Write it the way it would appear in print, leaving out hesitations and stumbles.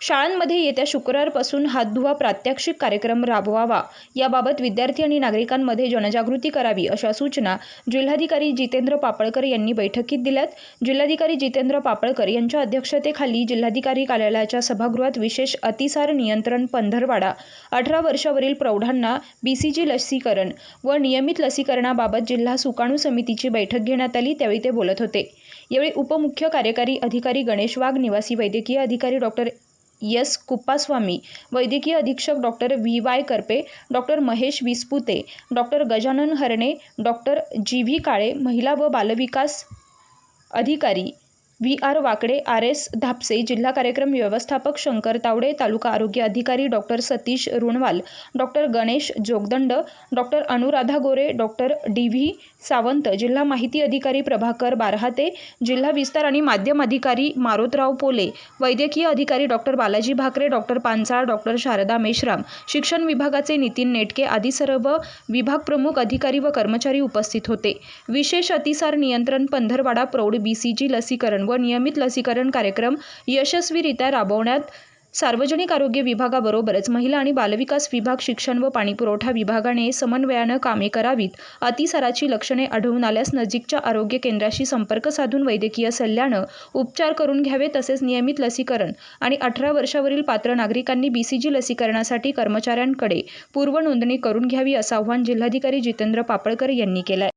शाळांमध्ये येत्या शुक्रवारपासून हात धुवा प्रात्यक्षिक कार्यक्रम राबवावा, याबाबत विद्यार्थी आणि नागरिकांमध्ये जनजागृती करावी, अशा सूचना जिल्हाधिकारी जितेंद्र पापळकर यांनी बैठकीत दिल्यात. जिल्हाधिकारी जितेंद्र पापळकर यांच्या अध्यक्षतेखाली जिल्हाधिकारी कार्यालयाच्या सभागृहात विशेष अतिसार नियंत्रण पंधरवडा 18 वर्षावरील प्रौढांना BCG लसीकरण व नियमित लसीकरणाबाबत जिल्हा सुकाणू समितीची बैठक घेण्यात आली. त्यावेळी ते बोलत होते. यावेळी उपमुख्य कार्यकारी अधिकारी गणेश वाघ, निवासी वैद्यकीय अधिकारी डॉक्टर S. कुप्पास्वामी, वैद्यकीय अधीक्षक doctor VY Karpe, doctor Mahesh Vispute, doctor Gajanan Harne, doctor GV Kale, महिला व बालविकास अधिकारी VR वाकडे, RS धापसे, जिल्हा कार्यक्रम व्यवस्थापक शंकर तावडे, तालुका आरोग्य अधिकारी doctor Satish Runwal, doctor Ganesh Jogdand, doctor Anuradha Gore, doctor DV Sawant, जिल्हा माहिती अधिकारी प्रभाकर बारहाते, जिल्हा विस्तार आणि माध्यम अधिकारी मारोतराव पोले, वैद्यकीय अधिकारी doctor Balaji Bhakare, doctor Panchal, doctor Sharda Meshram, शिक्षण विभागाचे नितीन नेटके आदी सर्व विभाग प्रमुख, अधिकारी व कर्मचारी उपस्थित होते. विशेष अतिसार नियंत्रण पंधरवडा प्रौढ BCG लसीकरण व नियमित लसीकरण कार्यक्रम यशस्वीरित्या राबवण्यात सार्वजनिक आरोग्य विभागाबरोबरच महिला आणि बालविकास विभाग, शिक्षण व पाणीपुरवठा विभागाने समन्वयानं कामे करावीत. अतिसाराची लक्षणे आढळून आल्यास नजीकच्या आरोग्य केंद्राशी संपर्क साधून वैद्यकीय सल्ल्यानं उपचार करून घ्यावे. तसेच नियमित लसीकरण आणि 18 वर्षावरील पात्र नागरिकांनी BCG लसीकरणासाठी कर्मचाऱ्यांकडे पूर्व नोंदणी करून घ्यावी, असं आवाहन जिल्हाधिकारी जितेंद्र पापळकर यांनी केलं.